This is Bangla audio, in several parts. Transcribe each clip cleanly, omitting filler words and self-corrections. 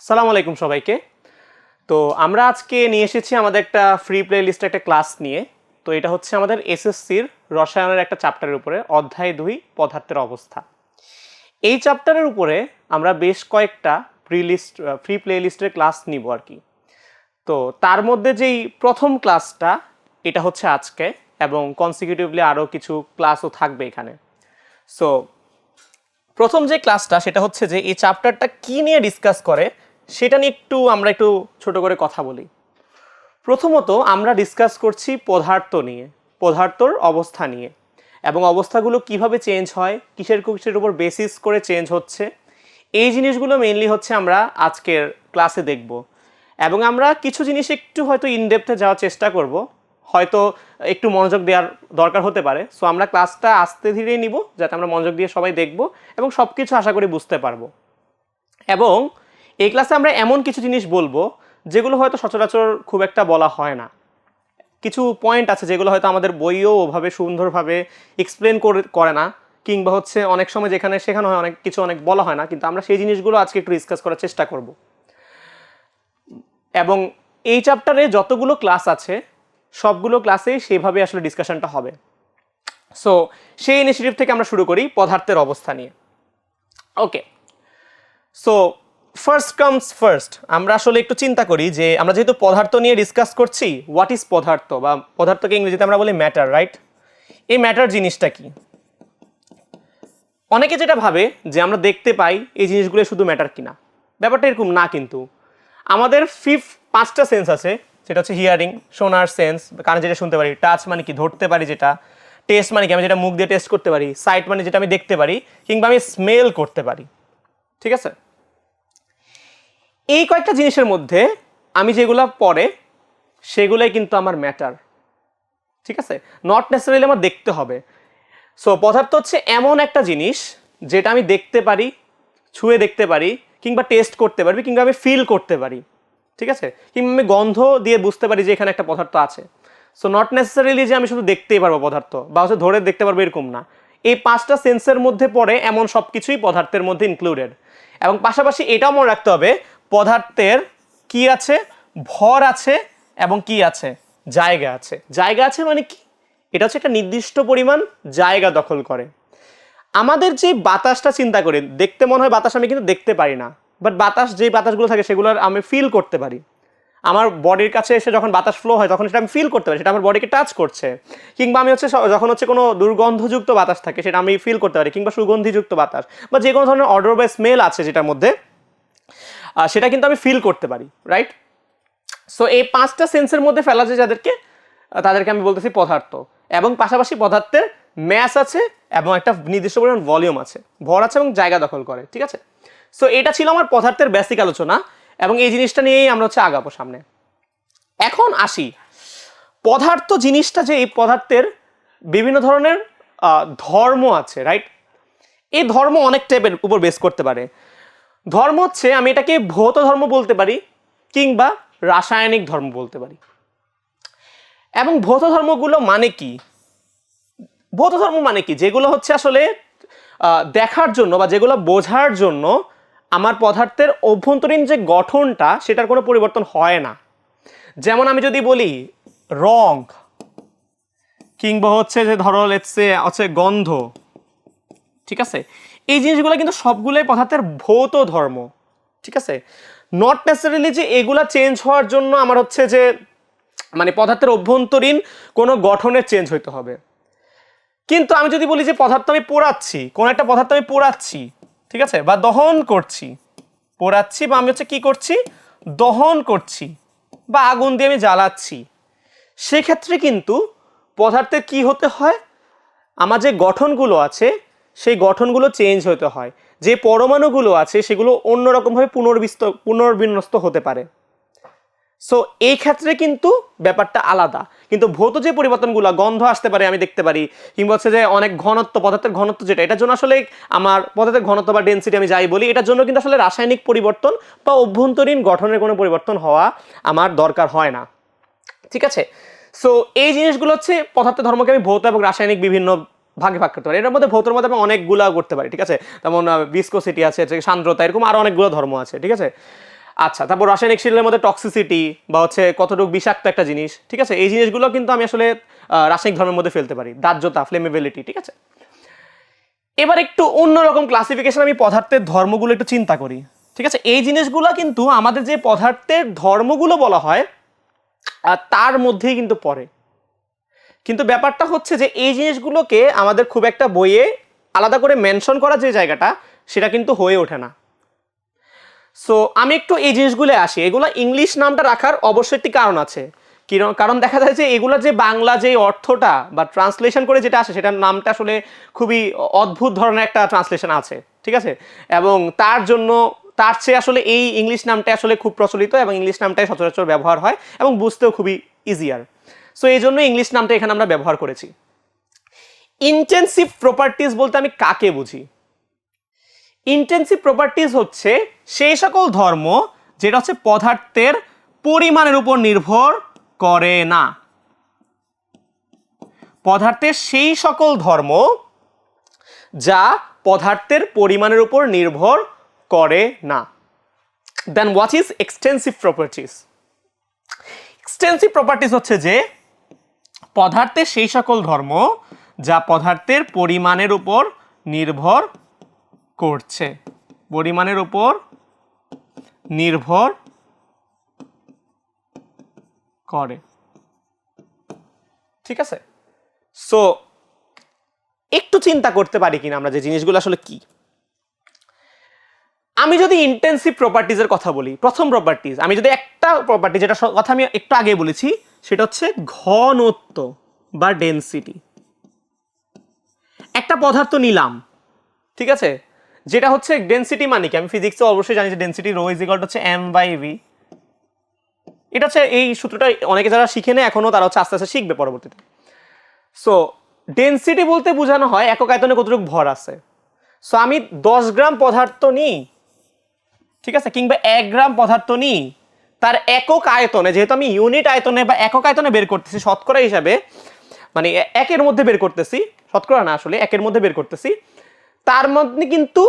আসসালামু আলাইকুম সবাইকে। তো আমরা আজকে নিয়ে এসেছি আমাদের একটা ফ্রি প্লে লিস্টে একটা ক্লাস নিয়ে। তো এটা হচ্ছে আমাদের এসএসসির রসায়নের একটা চ্যাপ্টারের উপরে, অধ্যায় 2 পদার্থের অবস্থা। এই চ্যাপ্টারের উপরে আমরা বেশ কয়েকটা ফ্রি প্লে লিস্টের ক্লাস নিব আর কি। তো তার মধ্যে যেই প্রথম ক্লাসটা এটা হচ্ছে আজকে, এবং কনসিকিউটিভলি আরও কিছু ক্লাসও থাকবে এখানে। সো প্রথম যে ক্লাসটা সেটা হচ্ছে যে এই চ্যাপ্টারটা কি নিয়ে ডিসকাস করে সেটা নিয়ে আমরা একটু ছোট করে কথা বলি। প্রথমত আমরা ডিসকাস করছি পদার্থ নিয়ে, পদার্থর অবস্থা নিয়ে, এবং অবস্থাগুলো কিভাবে চেঞ্জ হয়, কিসের কিসের উপর বেসিস করে চেঞ্জ হচ্ছে, এই জিনিসগুলো মেইনলি হচ্ছে আমরা আজকের ক্লাসে দেখব। এবং আমরা কিছু জিনিস একটু হয়তো ইনডেপথে যাওয়ার চেষ্টা করব, হয়তো একটু মনোযোগ দেওয়ার দরকার হতে পারে। সো আমরা ক্লাসটা আস্তে ধীরেই নিব যাতে আমরা মনোযোগ দিয়ে সবাই দেখব এবং সব কিছু আশা করি বুঝতে পারবো। এবং এই ক্লাসে আমরা এমন কিছু জিনিস বলবো যেগুলো হয়তো সচরাচর খুব একটা বলা হয় না। কিছু পয়েন্ট আছে যেগুলো হয়তো আমাদের বইও ওভাবে সুন্দরভাবে এক্সপ্লেন করে না, কিংবা হচ্ছে অনেক সময় যেখানে শেখানো হয় অনেক কিছু অনেক বলা হয় না, কিন্তু আমরা সেই জিনিসগুলো আজকে একটু ডিসকাস করার চেষ্টা করব। এবং এই চ্যাপ্টারে যতগুলো ক্লাস আছে সবগুলো ক্লাসেই সেভাবে আসলে ডিসকাশনটা হবে। সো সেই ইনিশিয়েটিভ থেকে আমরা শুরু করি পদার্থের অবস্থা নিয়ে। ওকে, সো ফার্স্ট কামস ফার্স্ট, আমরা আসলে একটু চিন্তা করি যে আমরা যেহেতু পদার্থ নিয়ে ডিসকাস করছি, হোয়াট ইজ পদার্থ, বা পদার্থকে ইংরেজিতে আমরা বলি ম্যাটার, রাইট? এই ম্যাটার জিনিসটা কি? অনেকে যেটা ভাবে যে আমরা দেখতে পাই এই জিনিসগুলো শুধু ম্যাটার কিনা, ব্যাপারটা এরকম না। কিন্তু আমাদের পাঁচটা সেন্স আছে, সেটা হচ্ছে হিয়ারিং, শোনার সেন্স, কানে যেটা শুনতে পারি, টাচ মানে কি ধরতে পারি যেটা, টেস্ট মানে কি আমি যেটা মুখ দিয়ে টেস্ট করতে পারি, সাইট মানে যেটা আমি দেখতে পারি, কিংবা আমি স্মেল করতে পারি। ঠিক আছে, এই কয়েকটা জিনিসের মধ্যে আমি যেগুলো পড়ে সেগুলোই কিন্তু আমার ম্যাটার। ঠিক আছে, নট নেসেসারিলি আমার দেখতে হবে। সো পদার্থ হচ্ছে এমন একটা জিনিস যেটা আমি দেখতে পারি, ছুঁয়ে দেখতে পারি, কিংবা টেস্ট করতে পারি, কিংবা আমি ফিল করতে পারি। ঠিক আছে, কিংবা আমি গন্ধ দিয়ে বুঝতে পারি যে এখানে একটা পদার্থ আছে। সো নট নেসেসারিলি যে আমি শুধু দেখতেই পারবো পদার্থ, বা হচ্ছে ধরে দেখতে পারবো এরকম না। এই পাঁচটা সেন্সের মধ্যে পড়ে এমন সব কিছুই পদার্থের মধ্যে ইনক্লুডেড। এবং পাশাপাশি এটাও মনে রাখতে হবে পদার্থের কি আছে, ভর আছে, এবং কি আছে, জায়গা আছে। জায়গা আছে মানে কি? এটা হচ্ছে একটা নির্দিষ্ট পরিমাণ জায়গা দখল করে। আমাদের যে বাতাসটা চিন্তা করি, দেখতে মনে হয় বাতাস আমি কিন্তু দেখতে পারি না, বাট বাতাস যে বাতাসগুলো থাকে সেগুলো আমি ফিল করতে পারি। আমার বডির কাছে এসে যখন বাতাস ফ্লো হয় তখন সেটা আমি ফিল করতে পারি, সেটা আমার বডিকে টাচ করছে। কিংবা আমি হচ্ছে যখন হচ্ছে কোনো দুর্গন্ধযুক্ত বাতাস থাকে সেটা আমি ফিল করতে পারি, কিংবা সুগন্ধিযুক্ত বাতাস বা যে কোনো ধরনের অডর বা স্মেল আছে যেটার মধ্যে, সেটা কিন্তু আমি ফিল করতে পারি, রাইট? সো এই পাঁচটা সেন্সের মধ্যে ফেলা যায় যাদেরকে, তাদেরকে আমি বলতেছি পদার্থ। এবং পাশাপাশি পদার্থের ম্যাস আছে এবং একটা নির্দিষ্ট পরিমাণ ভলিউম আছে, ভর আছে এবং জায়গা দখল করে। ঠিক আছে, সো এটা ছিল আমার পদার্থের বেসিক আলোচনা, এবং এই জিনিসটা নিয়েই আমরা হচ্ছে আগাবো সামনে। এখন আসি পদার্থ জিনিসটা, যে এই পদার্থের বিভিন্ন ধরনের ধর্ম আছে, রাইট? এই ধর্ম অনেক টাইপের উপর বেস করতে পারে। ধর্ম হচ্ছে আমি এটাকে ভৌত ধর্ম বলতে পারি, কিংবা রাসায়নিক ধর্ম বলতে পারি। এবং ভৌত ধর্মগুলো মানে কি? ভৌত ধর্ম মানে কি? যেগুলো হচ্ছে আসলে দেখার জন্য বা যেগুলো বোঝার জন্য আমার পদার্থের অভ্যন্তরীণ যে গঠনটা সেটার কোনো পরিবর্তন হয় না। যেমন আমি যদি বলি রং, কিংবা হচ্ছে যে ধরো লেটসে হচ্ছে গন্ধ, ঠিক আছে, এই জিনিসগুলো কিন্তু সবগুলোই পদার্থের ভৌত ধর্ম। ঠিক আছে, নট নেসেসারিলি যে এগুলা চেঞ্জ হওয়ার জন্য আমার হচ্ছে যে মানে পদার্থের অভ্যন্তরীণ কোনো গঠনের চেঞ্জ হইতে হবে। কিন্তু আমি যদি বলি যে পদার্থ আমি পোড়াচ্ছি, কোন একটা পদার্থ আমি পোড়াচ্ছি, ঠিক আছে, বা দহন করছি, পোড়াচ্ছি বা আমি হচ্ছে কি করছি, দহন করছি, বা আগুন দিয়ে আমি জ্বালাচ্ছি, সেক্ষেত্রে কিন্তু পদার্থের কি হতে হয়, আমার যে গঠনগুলো আছে সেই গঠনগুলো চেঞ্জ হতে হয়। যে পরমাণুগুলো আছে সেগুলো অন্যরকমভাবে পুনর্বিন্যস্ত হতে পারে। সো এই ক্ষেত্রে কিন্তু ব্যাপারটা আলাদা। কিন্তু ভৌত যে পরিবর্তনগুলো, গন্ধ আসতে পারে আমি দেখতে পারি, কিংবা হচ্ছে যে অনেক ঘনত্ব, পদার্থের ঘনত্ব যেটা, এটার জন্য আসলে আমার পদার্থের ঘনত্ব বা ডেনসিটি আমি যাই বলি, এটার জন্য কিন্তু আসলে রাসায়নিক পরিবর্তন বা অভ্যন্তরীণ গঠনের কোনো পরিবর্তন হওয়া আমার দরকার হয় না। ঠিক আছে, সো এই জিনিসগুলো হচ্ছে পদার্থের ধর্মকে আমি ভৌত এবং রাসায়নিক বিভিন্ন ভাগে ভাগ করতে পারি। এর মধ্যে ভৌতের মধ্যে আমি অনেকগুলা করতে পারি। ঠিক আছে, যেমন ভিসকোসিটি আছে, সান্দ্রতা, এরকম আরো অনেকগুলো ধর্ম আছে। ঠিক আছে, আচ্ছা, তারপর রাসায়নিক শিল্পের মধ্যে টক্সিসিটি বা হচ্ছে কতটুকু বিষাক্ত একটা জিনিস, ঠিক আছে, এই জিনিসগুলো কিন্তু আমি আসলে রাসায়নিক ধর্মের মধ্যে ফেলতে পারি, দাহ্যতা, ফ্লেমেবিলিটি, ঠিক আছে। এবার একটু অন্যরকম ক্লাসিফিকেশন, আমি পদার্থের ধর্মগুলো একটু চিন্তা করি, ঠিক আছে। এই জিনিসগুলো কিন্তু আমাদের যে পদার্থের ধর্মগুলো বলা হয় তার মধ্যেই কিন্তু পড়ে, কিন্তু ব্যাপারটা হচ্ছে যে এই জিনিসগুলোকে আমাদের খুব একটা বইয়ে আলাদা করে মেনশন করা যে জায়গাটা, সেটা কিন্তু হয়ে ওঠে না। সো আমি একটু এই জিনিসগুলো আসি, এগুলো ইংলিশ নামটা রাখার অবশ্যই একটি কারণ আছে। কারণ দেখা যায় যে এগুলো যে বাংলা যে অর্থটা বা ট্রান্সলেশন করে যেটা আসে, সেটার নামটা আসলে খুবই অদ্ভুত ধরনের একটা ট্রান্সলেশন আছে, ঠিক আছে। এবং তার জন্য তার চেয়ে আসলে এই ইংলিশ নামটা আসলে খুব প্রচলিত এবং ইংলিশ নামটাই সচরাচর ব্যবহার হয় এবং বুঝতেও খুবই ইজিয়ার। সো এই জন্য ইংলিশ নামটা এখানে আমরা ব্যবহার করেছি। ইন্টেনসিভ প্রপার্টিজ বলতে আমি কাকে বুঝি? ইন্টেনসিভ প্রপার্টিজ হচ্ছে সেই সকল ধর্ম যেটা হচ্ছে পদার্থের পরিমাণের উপর নির্ভর করে না। পদার্থের সেই সকল ধর্ম যা পদার্থের পরিমাণের উপর নির্ভর করে না। Then what is extensive properties? Extensive properties হচ্ছে যে পদার্থের সেই সকল ধর্ম যা পদার্থের পরিমাণের উপর নির্ভর করছে, পরিমাণের উপর নির্ভর করে, ঠিক আছে। সো একটু চিন্তা করতে পারি কিনা আমরা যে জিনিসগুলো আসলে কি। আমি যদি ইন্টেনসিভ প্রপার্টিজের কথা বলি, প্রথম প্রপার্টিজ, আমি যদি একটা প্রপার্টি যেটা কথা আমি একটু আগে বলেছি, সেটা হচ্ছে ঘনত্ব বা ডেনসিটি। একটা পদার্থ নিলাম, ঠিক আছে, যেটা হচ্ছে ডেনসিটি মানে কি, আমি ফিজিক্সে অবশ্যই জানি যে density rho is equal to হচ্ছে m/v। এটা হচ্ছে এই সূত্রটা অনেকে যারা শিখে নেয় এখনো, তারা হচ্ছে আস্তে আস্তে শিখবে পরবর্তীতে। সো ডেনসিটি বলতে বোঝানো হয় একক আয়তনে কতটুকু ভর আছে। সো আমি 10 গ্রাম পদার্থ নিই, ঠিক আছে, কিংবা 1 গ্রাম পদার্থ নিই, তার একক আয়তনে, যেহেতু আমি ইউনিট আয়তনে বা একক আয়তনে বের করতেছি শতকরা হিসাবে, মানে একের মধ্যে বের করতেছি, শতকরা না আসলে একের মধ্যে বের করতেছি, তার মধ্যে কিন্তু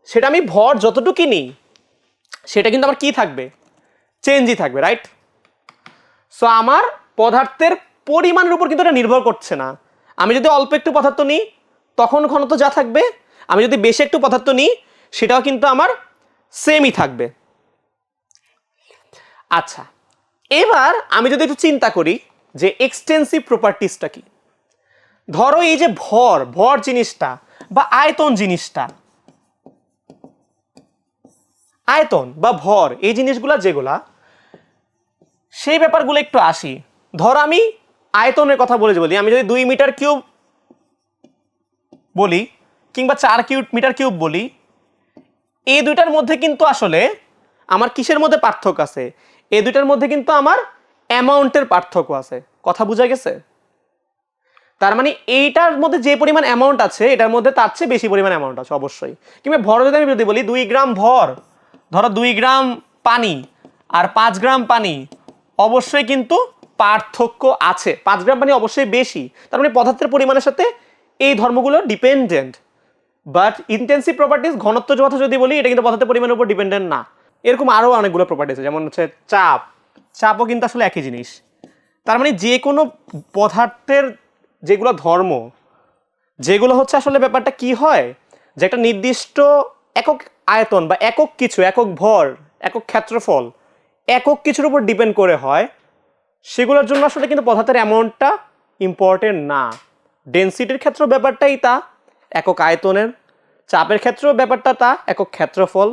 সেটা আমি ভর যতটুকু নিই সেটা কিন্তু আমার কি থাকবে, চেঞ্জই থাকবে, রাইট। সো আমার পদার্থের পরিমাণের উপর কিন্তু এটা নির্ভর করছে না। আমি যদি অল্প একটু পদার্থ নিই তখন ঘনত্ব যা থাকবে, আমি যদি বেশি একটু পদার্থ নিই সেটাও কিন্তু আমার সেমই থাকবে। আচ্ছা, এবার আমি যদি একটু চিন্তা করি যে এক্সটেন্সিভ প্রপার্টিসটা কি। ধরো এই যে ভর, ভর জিনিসটা বা আয়তন জিনিসটা, আয়তন বা ভর এই জিনিসগুলা যেগুলা, সেই ব্যাপারগুলো একটু আসি। ধর আমি আয়তনের কথা বলি, আমি যদি 2 মিটার কিউব বলি কিংবা 4 মিটার কিউব বলি, এই দুইটার মধ্যে কিন্তু আসলে আমার কিসের মধ্যে পার্থক্য আছে? এই দুইটার মধ্যে কিন্তু আমার অ্যামাউন্টের পার্থক্য আছে। কথা বোঝা গেছে? তার মানে এইটার মধ্যে যে পরিমাণ অ্যামাউন্ট আছে এটার মধ্যে তার চেয়ে বেশি পরিমাণ অ্যামাউন্ট আছে অবশ্যই। কিংবা ভর যদি আমি বলি 2 গ্রাম ভর, ধরো 2 গ্রাম পানি আর 5 গ্রাম পানি, অবশ্যই কিন্তু পার্থক্য আছে। 5 গ্রাম পানি অবশ্যই বেশি, তার মানে পদার্থের পরিমাণের সাথে এই ধর্মগুলো ডিপেন্ডেন্ট। বাট ইন্টেন্সিভ প্রপার্টিস, ঘনত্ব কথা যদি বলি, এটা কিন্তু পদার্থের পরিমাণের উপর ডিপেন্ডেন্ট না। এরকম আরও অনেকগুলো প্রপার্টি আছে, যেমন হচ্ছে চাপ, চাপও কিন্তু আসলে একই জিনিস। তার মানে যে কোনো পদার্থের যেগুলো ধর্ম, যেগুলো হচ্ছে আসলে ব্যাপারটা কি হয়, যে একটা নির্দিষ্ট একক আয়তন বা একক কিছু, একক ভর, একক ক্ষেত্রফল, একক কিছুর উপর ডিপেন্ড করে হয়, সেগুলোর জন্য আসলে কিন্তু পদার্থের অ্যামাউন্টটা ইম্পর্টেন্ট না। ডেনসিটির ক্ষেত্রে ব্যাপারটাই তা, একক আয়তনের। চাপের ক্ষেত্রেও ব্যাপারটা তা, একক ক্ষেত্রফল।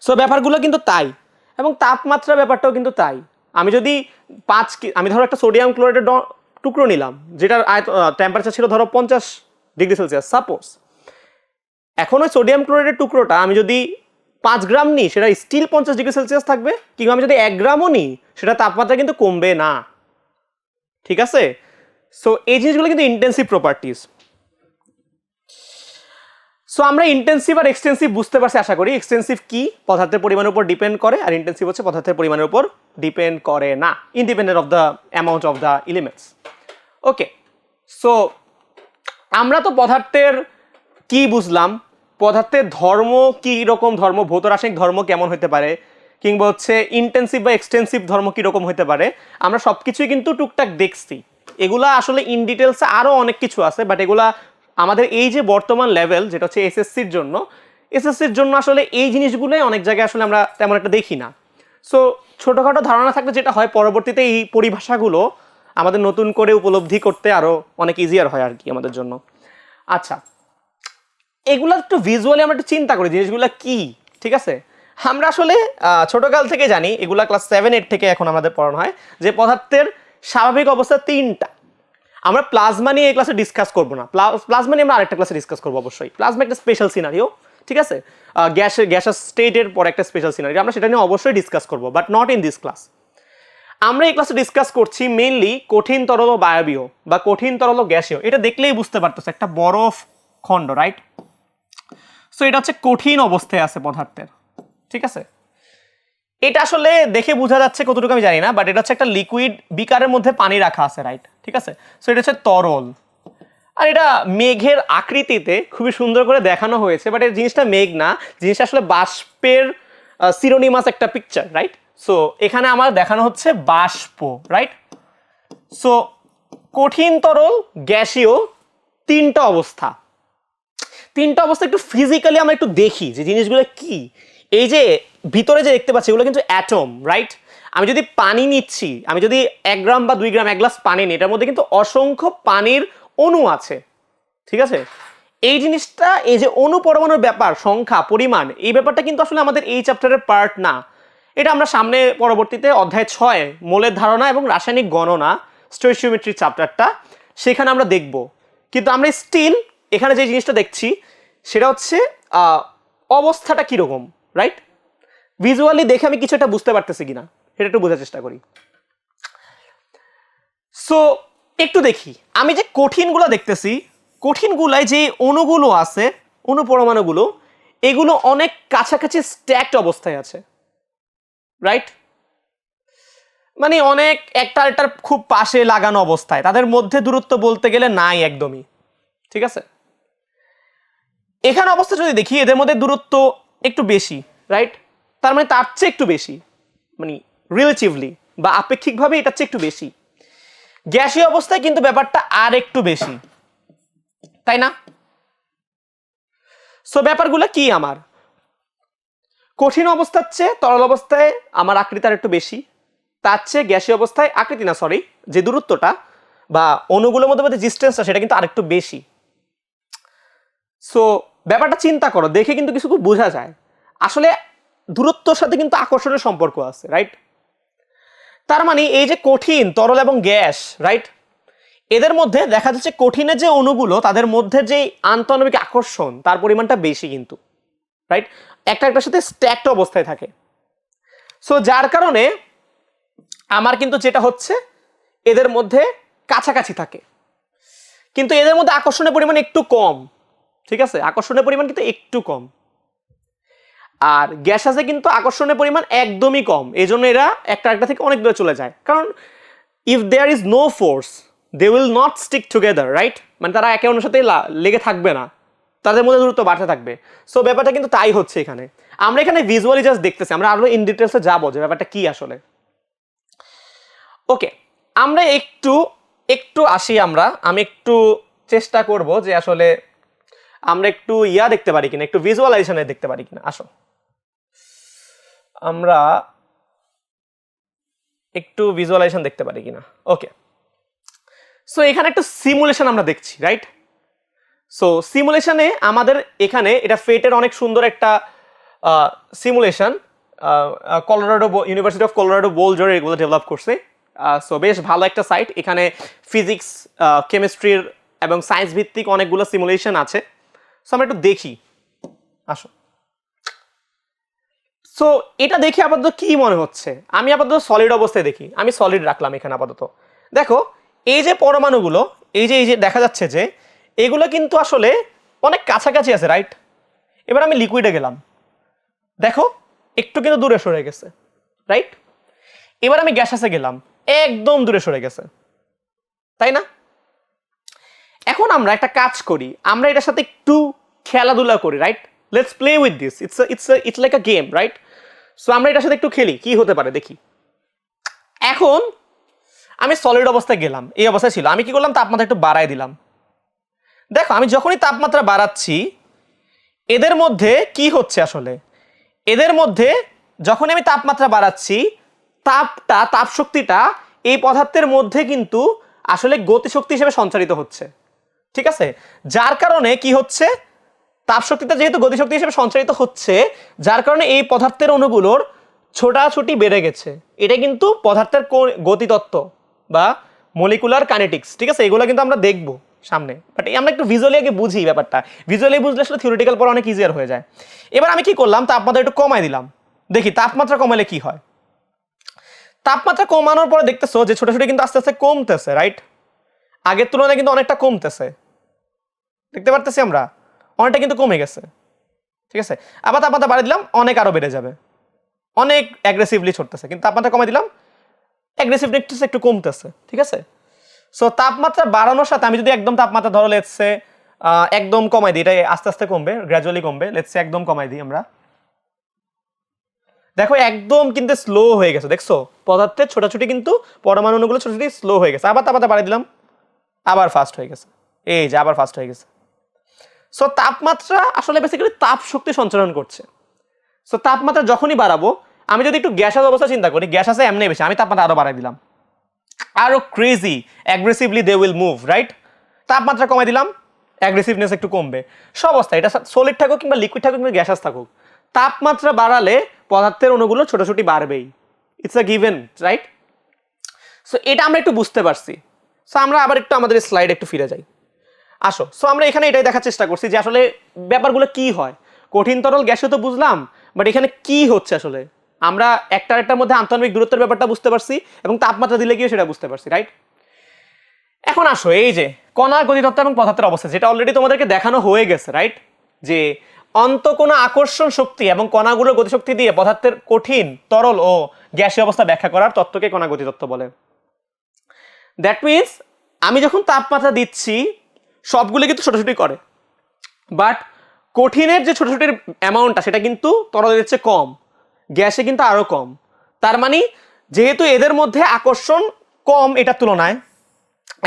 সো ব্যাপারগুলো কিন্তু তাই, এবং তাপমাত্রা ব্যাপারটাও কিন্তু তাই। আমি যদি আমি ধরো একটা সোডিয়াম ক্লোরাইডের টুকরো নিলাম, যেটার টেম্পারেচার ছিল ধরো 50 ডিগ্রি সেলসিয়াস সাপোজ। এখন ওই সোডিয়াম ক্লোরাইডের টুকরোটা আমি যদি 5 গ্রাম নিই, সেটা স্টিল 50 ডিগ্রি সেলসিয়াস থাকবে, কিংবা আমি যদি 1 গ্রামও নিই, সেটা তাপমাত্রা কিন্তু কমবে না, ঠিক আছে। সো এই জিনিসগুলো কিন্তু ইন্টেন্সিভ প্রপার্টিস। সো আমরা ইন্টেন্সিভ আর এক্সটেন্সিভ বুঝতে পারছি আশা করি। এক্সটেন্সিভ কি, পদার্থের পরিমাণের উপর ডিপেন্ড করে, আর ইন্টেন্সিভ হচ্ছে পদার্থের পরিমাণের উপর ডিপেন্ড করে না, independent of the amount of the elements. Okay, so আমরা তো পদার্থের কি বুঝলাম, পদার্থের ধর্ম কি রকম ধর্ম, ভৌত রাসায়নিক ধর্ম কেমন হতে পারে, কিংবা হচ্ছে ইন্টেন্সিভ বা এক্সটেন্সিভ ধর্ম কীরকম হতে পারে, আমরা সব কিছুই কিন্তু টুকটাক দেখছি। এগুলা আসলে ইন ডিটেলসে আরও অনেক কিছু আছে, বাট এগুলা আমাদের এই যে বর্তমান লেভেল যেটা হচ্ছে এসএসসির জন্য আসলে এই জিনিসগুলোই অনেক জায়গায় আসলে আমরা তেমন একটা দেখি না। সো ছোটোখাটো ধারণা থাকলে যেটা হয়, পরবর্তীতে এই পরিভাষাগুলো আমাদের নতুন করে উপলব্ধি করতে আরও অনেক ইজিয়ার হয় আর কি আমাদের জন্য। আচ্ছা, এগুলো একটু ভিজুয়ালি আমরা একটু চিন্তা করি জিনিসগুলো কি, ঠিক আছে? আমরা আসলে ছোটকাল থেকে জানি, এগুলা ক্লাস 7-8 থেকে এখন আমাদের পড়ানো হয় যে পদার্থের স্বাভাবিক অবস্থা তিনটা। আমরা প্লাজমা নিয়ে এই ক্লাসে ডিসকাস করবো না, প্লাজমা নিয়ে আমরা আরেকটা ক্লাসে ডিসকাস করবো অবশ্যই। প্লাজমা একটা স্পেশাল সিনারিও, ঠিক আছে? গ্যাসের স্টেটের পর একটা স্পেশাল সিনারিও, আমরা সেটা নিয়ে অবশ্যই ডিসকাস করবো, but not in this class. আমরা এই ক্লাসে ডিসকাস করছি মেইনলি কঠিন তরল ও বায়বীয় বা কঠিন তরল ও গ্যাসীয়। এটা দেখলেই বুঝতে পারতেছে একটা বরফ খণ্ড, রাইট? সো এটা হচ্ছে কঠিন অবস্থায় আছে পদার্থের, ঠিক আছে? এটা আসলে দেখে বোঝা যাচ্ছে কতটুকু আমি জানি না, বাট এটা হচ্ছে একটা লিকুইড বিকারের মধ্যে পানি রাখা আছে, রাইট? ঠিক আছে, সো এটা হচ্ছে তরল। আর এটা মেঘের আকৃতিতে খুবই সুন্দর করে দেখানো হয়েছে, বাট এই জিনিসটা মেঘ না, জিনিসটা আসলে বাষ্পের সিনোনিমাস একটা পিকচার, রাইট? সো এখানে আমার দেখানো হচ্ছে বাষ্প, রাইট? সো কঠিন তরল গ্যাসীয় তিনটা অবস্থা একটু ফিজিক্যালি আমরা একটু দেখি যে জিনিসগুলো কি। এই যে ভিতরে যে দেখতে পাচ্ছি এগুলো কিন্তু অ্যাটম, রাইট? আমি যদি পানি নিচ্ছি, আমি যদি 1 গ্রাম বা 2 গ্রাম 1 গ্লাস পানি নিই, এটার মধ্যে কিন্তু অসংখ্য পানির অণু আছে, ঠিক আছে? এই জিনিসটা, এই যে অণু পরমাণুর ব্যাপার, সংখ্যা, পরিমাণ, এই ব্যাপারটা কিন্তু আসলে আমাদের এই চ্যাপ্টারের পার্ট না। এটা আমরা সামনে পরবর্তীতে অধ্যায় 6 মোলের ধারণা এবং রাসায়নিক গণনা, স্টোইচিওমেট্রি চ্যাপ্টারটা, সেখানে আমরা দেখব। কিন্তু আমরা স্টিল এখানে যে জিনিসটা দেখছি সেটা হচ্ছে অবস্থাটা কীরকম, রাইট? ভিজুয়ালি দেখে আমি কিছু একটা বুঝতে পারতেছি কিনা এটা একটু বোঝার চেষ্টা করি। সো একটু দেখি, আমি যে কঠিনগুলো দেখতেছি, কঠিনগুলায় যে অণুগুলো আছে, অণু পরমাণুগুলো, এগুলো অনেক কাছাকাছি স্ট্যাকড অবস্থায় আছে, রাইট? মানে অনেক একটার খুব পাশে লাগানো অবস্থায়, তাদের মধ্যে দূরত্ব বলতে গেলে নাই একদমই, ঠিক আছে? এখানে অবস্থা যদি দেখি, এদের মধ্যে দূরত্ব একটু বেশি, রাইট? তার মানে তার চেয়ে একটু বেশি, মানে রিলেটিভলি বা আপেক্ষিকভাবে এটার চেয়ে একটু বেশি। গ্যাসীয় অবস্থায় কিন্তু ব্যাপারটা আর একটু বেশি, তাই না? সো ব্যাপারগুলো কি, আমার কঠিন অবস্থার চেয়ে তরল অবস্থায় আমার আকৃতি আর একটু বেশি, তার চেয়ে গ্যাসীয় অবস্থায় আকৃতি না, সরি, যে দূরত্বটা বা অণুগুলোর মধ্যে যে ডিস্টেন্সটা সেটা কিন্তু আরেকটু বেশি। সো ব্যাপারটা চিন্তা করো, দেখে কিন্তু কিছু বোঝা যায়। আসলে দূরত্বর সাথে কিন্তু আকর্ষণের সম্পর্ক আছে, রাইট? তার মানে এই যে কঠিন, তরল এবং গ্যাস, রাইট, এদের মধ্যে দেখা যাচ্ছে কঠিনের যে অণুগুলো তাদের মধ্যে যে আন্তঃআণবিক আকর্ষণ তার পরিমাণটা বেশি কিন্তু, রাইট? একটার সাথে স্ট্যাকড অবস্থায় থাকে। সো যার কারণে আমার কিন্তু যেটা হচ্ছে এদের মধ্যে কাছাকাছি থাকে, কিন্তু এদের মধ্যে আকর্ষণের পরিমাণ একটু কম, ঠিক আছে? আকর্ষণের পরিমাণ কিন্তু একটু কম। আর গ্যাস আছে কিন্তু আকর্ষণের পরিমাণ একদমই কম, এই জন্য এরা একটা থেকে অনেক দূরে চলে যায়। কারণ if there is no force they will not stick together, right? মানে তারা একে অন্যের সাথে লেগে থাকবে না, তাদের মধ্যে দূরত্ব বাড়তে থাকবে। সো ব্যাপারটা কিন্তু তাই হচ্ছে এখানে। আমরা এখানে ভিজুয়ালি জাস্ট দেখতেছি, আমরা আরো ইন ডিটেলসে যাবো যে ব্যাপারটা কি আসলে। ওকে, আমরা একটু আসি, আমি একটু চেষ্টা করব যে আসলে আমরা একটু দেখতে পারি কিনা, একটু ভিজুয়ালাইজেশনে দেখতে পারি কিনা। আসো আমরা একটু ভিজুয়ালাইজেশন দেখতে পারি কিনা। ওকে, সো এখানে একটা সিমুলেশন আমরা দেখছি, রাইট? সো সিমুলেশনে আমাদের এখানে এটা ফেটের অনেক সুন্দর একটা simulation, university of Colorado boulder এগুলো ডেভেলপ করছে। সো বেশ ভালো একটা সাইট, এখানে ফিজিক্স, কেমিস্ট্রির এবং সায়েন্স ভিত্তিক অনেকগুলো সিমুলেশন আছে। সো আমরা একটু দেখি, আসো। সো এটা দেখে আপাতত কি মনে হচ্ছে, আমি আপাতত সলিড অবস্থায় দেখি, আমি সলিড রাখলাম এখানে আপাতত। দেখো এই যে পরমাণুগুলো, এই যে দেখা যাচ্ছে যে এগুলো কিন্তু আসলে অনেক কাছাকাছি আছে, রাইট? এবার আমি লিকুইডে গেলাম, দেখো একটু কিন্তু দূরে সরে গেছে, রাইট? এবার আমি গ্যাসে গেলাম, একদম দূরে সরে গেছে, তাই না? এখন আমরা একটা কাজ করি, আমরা এটার সাথে একটু খেলাধুলা করি, right? Let's play with this, it's like a game, right? So আমরা এটার সাথে একটু খেলি, কি হতে পারে দেখি। এখন আমি সলিড অবস্থায় গেলাম, এই অবস্থায় ছিল, আমি কি করলাম তাপমাত্রা একটু বাড়াই দিলাম। দেখো আমি যখনই তাপমাত্রা বাড়াচ্ছি এদের মধ্যে কি হচ্ছে আসলে, এদের মধ্যে যখন আমি তাপমাত্রা বাড়াচ্ছি তাপ শক্তিটা এই পদার্থের মধ্যে কিন্তু আসলে গতিশক্তি হিসেবে সঞ্চারিত হচ্ছে, ঠিক আছে। যার কারণে কি হচ্ছে, তাপ শক্তিটা যেহেতু গতিশক্তি হিসেবে সঞ্চারিত হচ্ছে, যার কারণে এই পদার্থের অণুগুলোর ছোটাছুটি বেড়ে গেছে। এটা কিন্তু পদার্থের গতিতত্ত্ব বা মলিকুলার কাইনেটিক্স, ঠিক আছে, এগুলো কিন্তু আমরা দেখবো সামনে, বাট আমরা একটু ভিজুয়ালি আগে বুঝি ব্যাপারটা, ভিজুয়ালি বুঝলে আসলে থিওরিটিক্যাল পড়া অনেক ইজিয়ার হয়ে যায়। এবার আমি কি করলাম, তাপমাত্রা একটু কমাই দিলাম, দেখি তাপমাত্রা কমালে কি হয়। তাপমাত্রা কমানোর পরে দেখতেছো যে ছোটাছুটি কিন্তু আস্তে আস্তে কমতেছে, রাইট, আগের তুলনায় কিন্তু অনেকটা কমতেছে, দেখতে পারতেছি আমরা অনেকটা কিন্তু কমে গেছে, ঠিক আছে। আবার তাপমাত্রা বাড়িয়ে দিলাম, অনেক আরো বেড়ে যাবে, অনেক অ্যাগ্রেসিভলি ছড়তেছে, কিন্তু তাপমাত্রা কমাই দিলাম অ্যাগ্রেসিভলি একটু কমতেছে, ঠিক আছে। সো তাপমাত্রা বাড়ানোর সাথে আমি যদি একদম তাপমাত্রা ধরো লেটসে একদম কমাই দিই, এটা আস্তে আস্তে কমবে, গ্র্যাজুয়ালি কমবে, লেটসে একদম কমাই দিই আমরা, দেখো একদম কিন্তু স্লো হয়ে গেছে, দেখছো পদার্থের ছোটাছুটি কিন্তু পরমাণুগুলো ছোটাছুটি স্লো হয়ে গেছে। আবার তাপমাত্রা বাড়িয়ে দিলাম, আবার ফাস্ট হয়ে গেছে, এই যে আবার ফাস্ট হয়ে গেছে। সো তাপমাত্রা আসলে বেসিক্যালি তাপ শক্তি সঞ্চালন করছে। সো তাপমাত্রা যখনই বাড়াবো, আমি যদি একটু গ্যাসের অবস্থা চিন্তা করি, গ্যাস আছে এমনি বেশি, আমি তাপমাত্রা আরো বাড়াই দিলাম, আরো crazy aggressively they will move, right. তাপমাত্রা কমাই দিলাম, অ্যাগ্রেসিভনেস একটু কমবে। সব অবস্থা, এটা সলিড থাকুক কিংবা লিকুইড থাকুক কিংবা গ্যাসাস থাকুক, তাপমাত্রা বাড়ালে পদার্থের অণুগুলো ছোটাছুটি বাড়বেই, it's a given, right. So এটা আমরা একটু বুঝতে পারছি। সো আমরা আবার একটু আমাদের স্লাইড একটু ফিরে যাই, আসো। সো আমরা এখানে এটাই দেখার চেষ্টা করছি যে আসলে ব্যাপারগুলো কি হয়, কঠিন তরল গ্যাসে তো বুঝলাম, বাট এখানে কি হচ্ছে আসলে, আমরা একটার একটার মধ্যে আন্তঃআণবিক দূরত্বের ব্যাপারটা বুঝতে পারছি এবং তাপমাত্রা দিলে গিয়ে সেটা বুঝতে পারছি, রাইট। এখন আসো এই যে কণার গতিতত্ত্ব এবং পদার্থের অবস্থা, যেটা অলরেডি তোমাদেরকে দেখানো হয়ে গেছে, রাইট, যে অন্তঃকোণ আকর্ষণ শক্তি এবং কণাগুলোর গতিশক্তি দিয়ে পদার্থের কঠিন তরল ও গ্যাসীয় অবস্থা ব্যাখ্যা করার তত্ত্বকে কণা গতিতত্ত্ব বলে। দ্যাট মিনস আমি যখন তাপমাত্রা দিচ্ছি সবগুলো কিন্তু ছোটাছুটি করে, বাট কঠিনের যে ছোটাছুটির অ্যামাউন্টটা সেটা কিন্তু তরলের চেয়ে কম, গ্যাসে কিন্তু আরো কম। তার মানে যেহেতু এদের মধ্যে আকর্ষণ কম এটার তুলনায়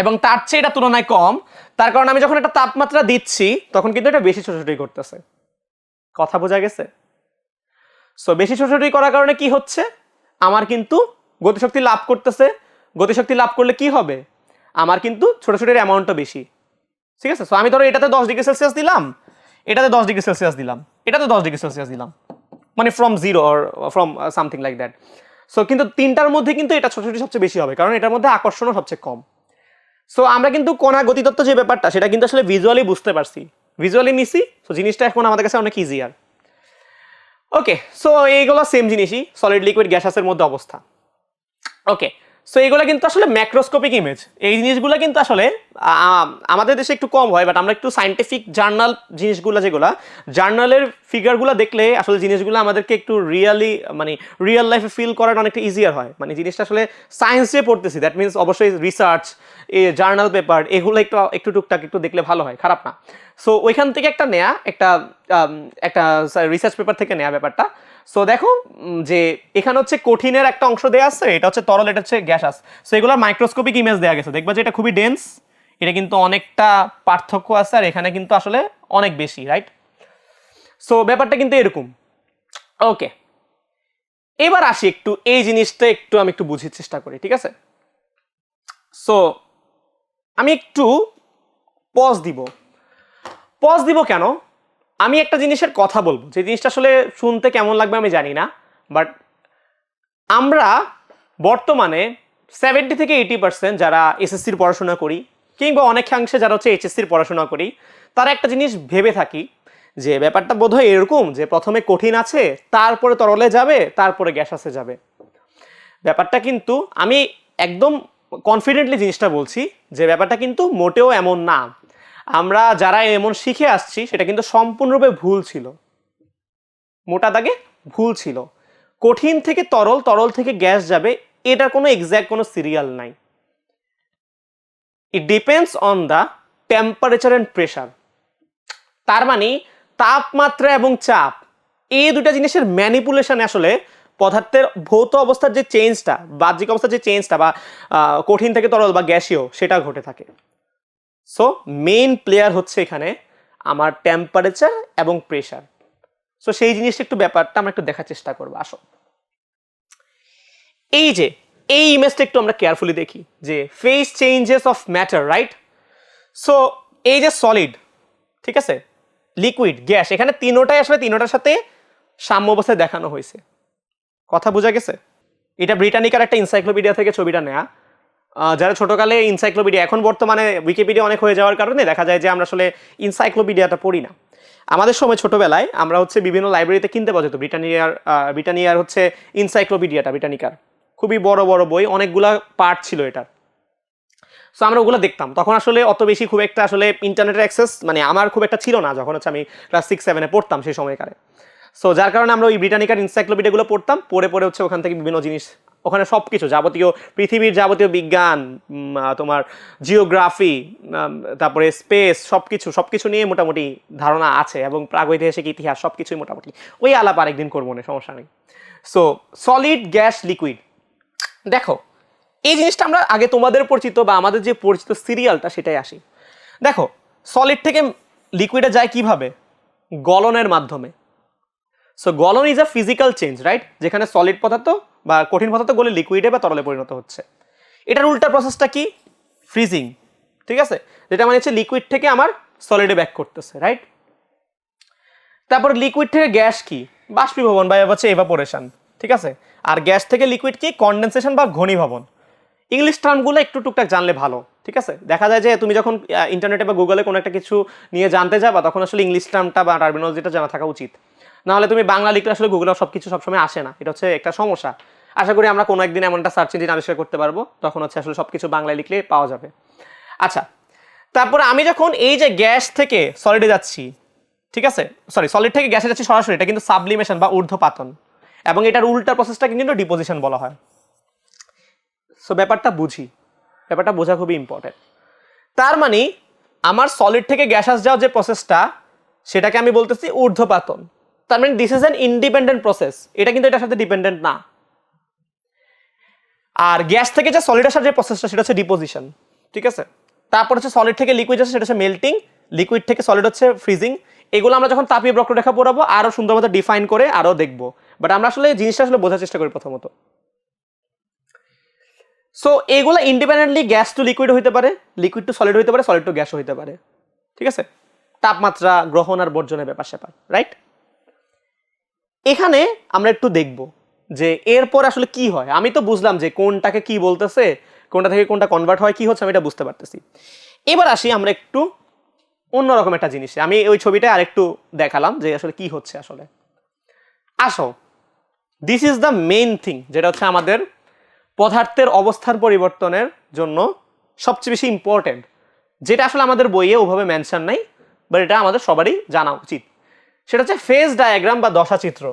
এবং তার চেয়ে এটা তুলনায় কম, তার কারণে আমি যখন একটা তাপমাত্রা দিচ্ছি তখন কিন্তু এটা বেশি ছোটাছুটি করতেছে, কথা বোঝা গেছে। সো বেশি ছোটাছুটি করার কারণে কি হচ্ছে, আমার কিন্তু গতিশক্তি লাভ করতেছে, গতিশক্তি লাভ করলে কি হবে, আমার কিন্তু ছোটাছুটির অ্যামাউন্টটা বেশি, ঠিক আছে। সো আমি ধরো এটাতে 10 ডিগ্রি সেলসিয়াস দিলাম, এটাতে 10 ডিগ্রি সেলসিয়াস দিলাম, এটাতে 10 ডিগ্রি সেলসিয়াস দিলাম, মানে from zero or from something like that. So কিন্তু তিনটার মধ্যে কিন্তু এটা ছোটাছুটি সবচেয়ে বেশি হবে, কারণ এটার মধ্যে আকর্ষণও সবচেয়ে কম। সো আমরা কিন্তু কণা গতিতত্ত্ব যে ব্যাপারটা সেটা কিন্তু আসলে ভিজুয়ালি বুঝতে পারছি, ভিজুয়ালি নিছি, সো জিনিসটা এখন আমাদের কাছে অনেক ইজিয়ার। ওকে, সো এইগুলো সেম জিনিসই, সলিড লিকুইড গ্যাসের মধ্যে অবস্থা। ওকে, সো এইগুলো কিন্তু আসলে ম্যাক্রোস্কোপিক ইমেজ, এই জিনিসগুলো কিন্তু আসলে আমাদের দেশে একটু কম হয়, বাট আমরা একটু সাইন্টিফিক জার্নাল জিনিসগুলো, যেগুলো জার্নালের ফিগারগুলো দেখলে আসলে জিনিসগুলো আমাদেরকে একটু মানে রিয়েল লাইফে ফিল করাটা অনেকটা ইজিয়ার হয়। মানে জিনিসটা আসলে সায়েন্স যে পড়তেছি, দ্যাট মিনস অবশ্যই রিসার্চ, এই জার্নাল পেপার এগুলো একটু একটু টুকটাক একটু দেখলে ভালো হয়, খারাপ না। সো ওইখান থেকে একটা নেয়া একটা রিসার্চ পেপার থেকে নেয়া ব্যাপারটা। সো দেখো যে এখানে হচ্ছে কঠিনের একটা অংশ দেয়া আছে, এটা হচ্ছে তরল, এটা হচ্ছে গ্যাসাস। সো এগুলোর মাইক্রোস্কোপিক ইমেজ দেওয়া গেছে, দেখবা যে এটা খুবই ডেন্স, এটা কিন্তু অনেকটা পার্থক্য আছে, আর এখানে কিন্তু আসলে অনেক বেশি, রাইট। সো ব্যাপারটা কিন্তু এরকম। ওকে, এবার আসি একটু এই জিনিসটা একটু আমি একটু বুঝার চেষ্টা করি, ঠিক আছে। সো আমি একটু পজ দিব কেন, আমি একটা জিনিসের কথা বলবো, যে জিনিসটা আসলে শুনতে কেমন লাগবে আমি জানি না, বাট আমরা বর্তমানে 70 থেকে 80% যারা এসএসসির পড়াশোনা করি কিংবা অনেকাংশে যারা হচ্ছে এইচএসসির পড়াশোনা করি, তারা একটা জিনিস ভেবে থাকি যে ব্যাপারটা বোধহয় এরকম যে প্রথমে কঠিন আছে, তারপরে তরলে যাবে, তারপরে গ্যাসাসে যাবে। ব্যাপারটা কিন্তু আমি একদম কনফিডেন্টলি জিনিসটা বলছি যে ব্যাপারটা কিন্তু মোটেও এমন না। আমরা যারা এমন শিখে আসছি সেটা কিন্তু সম্পূর্ণরূপে ভুল ছিল, মোটা দাগে ভুল ছিল। কঠিন থেকে তরল, তরল থেকে গ্যাস যাবে, এটার কোনো এক্স্যাক্ট কোনো সিরিয়াল নাই। It depends on the temperature and pressure. তার মানে তাপমাত্রা এবং চাপ এই দুটা জিনিসের ম্যানিপুলেশন আসলে পদার্থের ভৌত অবস্থার যে চেঞ্জটা, বাহ্যিক অবস্থার যে চেঞ্জটা বা কঠিন থেকে তরল বা গ্যাসীয় সেটা ঘটে থাকে। সো মেইন প্লেয়ার হচ্ছে এখানে আমার টেম্পারেচার এবং প্রেসার। সো সেই জিনিসটা একটু ব্যাপারটা আমরা একটু দেখার চেষ্টা করবো। আসো এই যে এই ইমেজটা একটু আমরা কেয়ারফুলি দেখি যে phase changes of matter, right? So এই যে সলিড, ঠিক আছে, লিকুইড, গ্যাস, এখানে তিনোটাই আসলে তিনোটার সাথে সাম্য অবস্থায় দেখানো হয়েছে। কথা বোঝা গেছে? এটা ব্রিটানিকার একটা এনসাইক্লোপিডিয়া থেকে ছবিটা নেয়া। যারা ছোটকালে এনসাইক্লোপিডিয়া, এখন বর্তমানে উইকিপিডিয়া অনেক হয়ে যাওয়ার কারণে দেখা যায় যে আমরা আসলে এনসাইক্লোপিডিয়াটা পড়ি না। আমাদের সময় ছোটবেলায় আমরা হচ্ছে বিভিন্ন লাইব্রেরিতে কিনতে পাওয়া যেত ব্রিটানিয়ার হচ্ছে এনসাইক্লোপিডিয়াটা, ব্রিটানিকার খুবই বড় বড় বই, অনেকগুলা পার্ট ছিল এটার। সো আমরা ওগুলো দেখতাম। তখন আসলে অত বেশি খুব একটা আসলে ইন্টারনেটের অ্যাক্সেস মানে আমার খুব একটা ছিল না যখন হচ্ছে আমি ক্লাস 6-7-এ পড়তাম সেই সময়কারে। সো যার কারণে আমরা ওই ব্রিটানিকার এনসাইক্লোপিডিয়াগুলো পড়তাম, পড়ে হচ্ছে ওখান থেকে বিভিন্ন জিনিস, ওখানে সব কিছু যাবতীয় পৃথিবীর যাবতীয় বিজ্ঞান, তোমার জিওগ্রাফি, তারপরে স্পেস, সব কিছু নিয়ে মোটামুটি ধারণা আছে এবং প্রাগৈতিহাসিক ইতিহাস সব কিছুই মোটামুটি। ওই আলাপ আরেকদিন করবো না, সমস্যা নেই। সো সলিড, গ্যাস, লিকুইড, দেখো এই জিনিসটা আমরা আগে তোমাদের পরিচিত বা আমাদের যে পরিচিত সিরিয়ালটা সেটাই আসি। দেখো সলিড থেকে লিকুইডে যায় কিভাবে? গলনের মাধ্যমে। সো গলন is a physical change, right? যেখানে সলিড পদার্থ বা কঠিন পদার্থ গলে লিকুইডে বা তরলে পরিণত হচ্ছে। এটার উল্টা প্রসেসটা কি? ফ্রিজিং, ঠিক আছে, যেটা মানে হচ্ছে লিকুইড থেকে আমার সলিডে ব্যাক করতেছে, রাইট? তারপর লিকুইড থেকে গ্যাস কি? বাষ্পীভবন বা হচ্ছে এভাপোরেশন, ঠিক আছে। আর গ্যাস থেকে লিকুইড কি? কনডেনসেশন বা ঘনীভবন। ইংলিশ টার্মগুলো একটু টুকটাক জানলে ভালো, ঠিক আছে। দেখা যায় যে তুমি যখন ইন্টারনেটে বা গুগলে কোনো একটা কিছু নিয়ে জানতে যাবা তখন আসলে ইংলিশ টার্মটা বা টার্মিনোলজিটা জানা থাকা উচিত। নাহলে তুমি বাংলা লিখলে আসলে গুগলে সব কিছু সবসময় আসে না, এটা হচ্ছে একটা সমস্যা। আশা করি আমরা কোনো একদিন এমন একটা সার্চ ইঞ্জিন আবিষ্কার করতে পারবো, তখন হচ্ছে আসলে সব কিছু বাংলায় লিখলে পাওয়া যাবে। আচ্ছা, তারপরে আমি যখন এই যে গ্যাস থেকে সলিডে যাচ্ছি, ঠিক আছে, সলিড থেকে গ্যাসে যাচ্ছি সরাসরি, এটা কিন্তু সাবলিমেশন বা ঊর্ধ্বপাতন, এবং এটার উল্টা প্রসেসটাকে কিন্তু ডিপোজিশন বলা হয়। সো ব্যাপারটা বোঝা খুবই ইম্পর্টেন্ট। তার মানে আমার সলিড থেকে গ্যাসাস যাওয়ার যে প্রসেসটা সেটাকে আমি বলতেছি ঊর্ধ্বপাতন। তার মানে this is an independent process, এটা কিন্তু এটার সাথে ডিপেন্ডেন্ট না। আর গ্যাস থেকে যে সলিডের সাথে যে প্রসেসটা সেটা হচ্ছে ডিপোজিশন, ঠিক আছে। তারপর হচ্ছে সলিড থেকে লিকুইড আছে, সেটা হচ্ছে মেল্টিং। লিকুইড থেকে সলিড হচ্ছে ফ্রিজিং। এগুলো আমরা যখন তাপীয় বক্ররেখা পড়াবো আরো সুন্দর মতো ডিফাইন করে আরো দেখবো, বাট আমরা আসলে জিনিসটা আসলে বোঝার চেষ্টা করি প্রথমত। সো এগুলো ইন্ডিপেন্ডেন্টলি গ্যাস টু লিকুইড হইতে পারে, লিকুইড টু সলিড হইতে পারে, সলিড টু গ্যাস হইতে পারে, ঠিক আছে। তাপমাত্রা গ্রহণ আর বর্জনের ব্যাপার স্যাপার, রাইট? এখানে আমরা একটু দেখব যে এরপর আসলে কি হয়। আমি তো বুঝলাম যে কোনটাকে কি বলতেছে, কোনটা থেকে কোনটা কনভার্ট হয়, কি হচ্ছে আমি এটা বুঝতে পারতেছি। এবার আসি আমরা একটু অন্যরকম একটা জিনিসে। আমি ওই ছবিটা আরেকটু দেখালাম যে আসলে কি হচ্ছে আসলে। আসো, this is the main thing, যেটা হচ্ছে আমাদের পদার্থের অবস্থার পরিবর্তনের জন্য সবচেয়ে বেশি ইম্পর্টেন্ট, যেটা আসলে আমাদের বইয়ে ওভাবে মেনশন নাই, বাট এটা আমাদের সবারই জানা উচিত। সেটা হচ্ছে ফেজ ডায়াগ্রাম বা দশাচিত্র।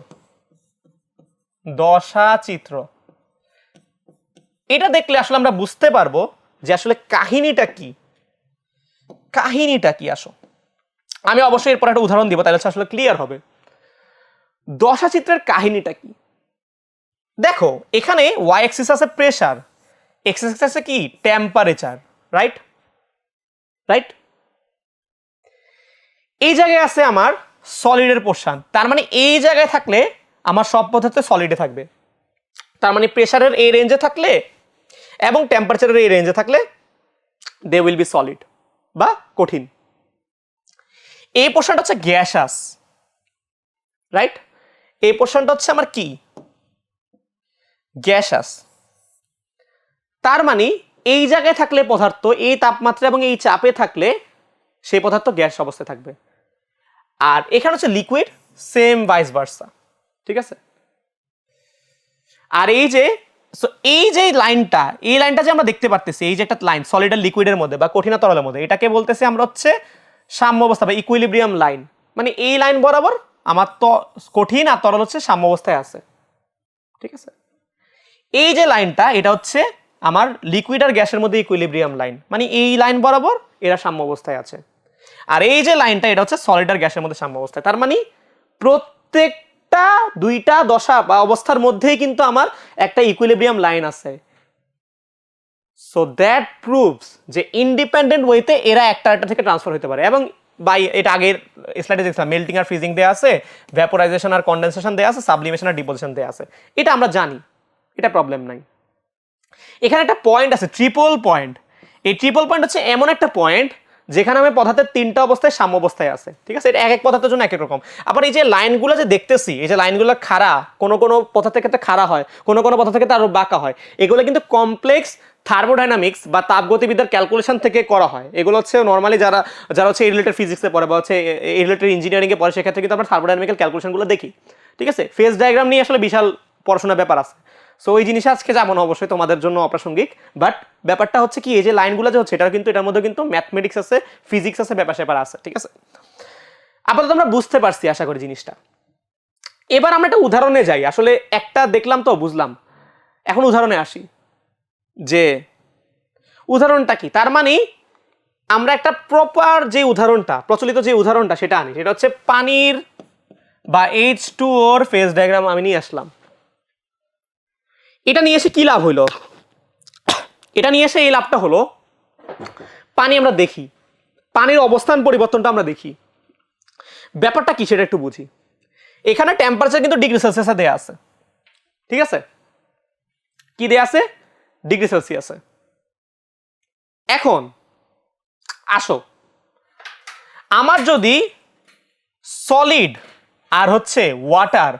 এটা দেখলে আসলে আমরা বুঝতে পারবো যে আসলে কাহিনীটা কি। আসো, আমি অবশ্যই এরপর একটা উদাহরণ দিব, তাহলে আসলে ক্লিয়ার হবে দশাচিত্রের কাহিনীটা কি। দেখো এখানে ওয়াই অ্যাক্সিস আছে প্রেসার, এক্স অ্যাক্সিস আছে কি টেম্পারেচার, রাইট? এই জায়গায় আছে আমার সলিডের পোর্শন। তার মানে এই জায়গায় থাকলে আমার সব পদার্থ সলিডে থাকবে। তার মানে প্রেসারের এই রেঞ্জে থাকলে এবং টেম্পারেচারের এই রেঞ্জে থাকলে দে উইল বি সলিড বা কঠিন। এই পোর্শনটা হচ্ছে গ্যাসাস, রাইট? এই পোর্শনটা হচ্ছে আমার কি গ্যাসাস। তার মানে এই জায়গায় থাকলে পদার্থ এই তাপমাত্রা এবং এই চাপে থাকলে সেই পদার্থ গ্যাস অবস্থায় থাকবে। আর এখানে হচ্ছে লিকুইড, সেম ভাইস ভার্সা, ঠিক আছে। আর এই যে লাইনটা যে আমরা দেখতে পারতেছি, এই যে একটা লাইন সলিড আর লিকুইডের মধ্যে বা কঠিন আর তরলের মধ্যে, এটাকে বলতেছি আমরা হচ্ছে সাম্য অবস্থা বা ইকুইলিব্রিয়াম লাইন। মানে এই লাইন বরাবর আমার তো কঠিন আর তরল হচ্ছে সাম্য অবস্থায় আছে, ঠিক আছে। এই যে লাইনটা এটা হচ্ছে আমার লিকুইড আর গ্যাসের মধ্যে ইকুইলিব্রিয়াম লাইন, মানে এই লাইন বরাবর এরা সাম্য অবস্থায় আছে। আর এই যে লাইনটা এটা হচ্ছে সলিড আর গ্যাসের মধ্যে সাম্য অবস্থায়। তার মানে প্রত্যেক দুইটা দশা বা অবস্থার মধ্যেই কিন্তু আমার একটা ইকুইলিব্রিয়াম লাইন আছে। সো দ্যাট প্রুভস যে ইন্ডিপেন্ডেন্ট ওয়েতে এরা একটা থেকে ট্রান্সফার হতে পারে। এবং বাই এটা আগের স্লাইডে দেখছিলাম মেল্টিং আর ফ্রিজিং দেয়া আছে, ভ্যাপোরাইজেশন আর কনডেনসেশন দেয়া আছে, সাবলিমেশন আর ডিপোজিশন দেয়া আছে, এটা আমরা জানি, এটা প্রবলেম নাই। এখানে একটা পয়েন্ট আছে, ট্রিপল পয়েন্ট। এই ট্রিপল পয়েন্ট হচ্ছে এমন একটা পয়েন্ট যেখানে আমি পদার্থের তিনটা অবস্থায় সাম্য অবস্থায় আছে, ঠিক আছে? এটা এক এক পদার্থের জন্য এক এক রকম। আবার এই যে লাইনগুলো যে দেখতেছি, এই যে লাইনগুলো খাড়া, কোনো কোনো পদার্থের ক্ষেত্রে খাড়া হয়, কোনো কোনো পদার্থের ক্ষেত্রে আরো বাঁকা হয়, এগুলো কিন্তু কমপ্লেক্স থার্মোডাইনামিক্স বা তাপগতিবিদ্যার ক্যালকুলেশন থেকে করা হয়। এগুলো হচ্ছে নর্মালি যারা যারা হচ্ছে এই রিলেটেড ফিজিক্সে পড়ে বা হচ্ছে এই রিলেটেড ইঞ্জিনিয়ারিংয়ে পড়ে, সেক্ষেত্রে কিন্তু আমরা থার্মোডাইনামিক্যাল ক্যালকুলেশনগুলো দেখি, ঠিক আছে? ফেজ ডায়াগ্রাম নিয়ে আসলে বিশাল পড়াশোনার ব্যাপার আছে। সো ওই জিনিস আজকে যাবো না, অবশ্যই তোমাদের জন্য অপ্রাসঙ্গিক। বাট ব্যাপারটা হচ্ছে কি, এই যে লাইনগুলো যে হচ্ছে এটা কিন্তু এটার মধ্যে কিন্তু ম্যাথমেটিক্স আছে, ফিজিক্স আছে, ব্যাপার স্যাপার আছে, ঠিক আছে? আপাতত আমরা বুঝতে পারছি আশা করি জিনিসটা। এবার আমরা একটা উদাহরণে যাই। আসলে একটা দেখলাম তো বুঝলাম, এখন উদাহরণে আসি। যে উদাহরণটা কি, তার মানে আমরা একটা প্রপার যে উদাহরণটা, প্রচলিত যে উদাহরণটা সেটা আনি, সেটা হচ্ছে পানির বা H2O ফেজ ডায়াগ্রাম আমি নিয়ে আসলাম। এটা নিয়ে এসে কি লাভ হইলো? এটা নিয়ে এসে এই লাভটা হলো, পানি আমরা দেখি, পানির অবস্থান পরিবর্তনটা আমরা দেখি। ব্যাপারটা কি সেটা একটু বুঝি। এখানে টেম্পারেচার কিন্তু ডিগ্রি সেলসিয়াসে দেয়া আছে, ঠিক আছে? কি দেয়া আছে? ডিগ্রি সেলসিয়াসে। এখন আসো, আমার যদি সলিড আর হচ্ছে ওয়াটার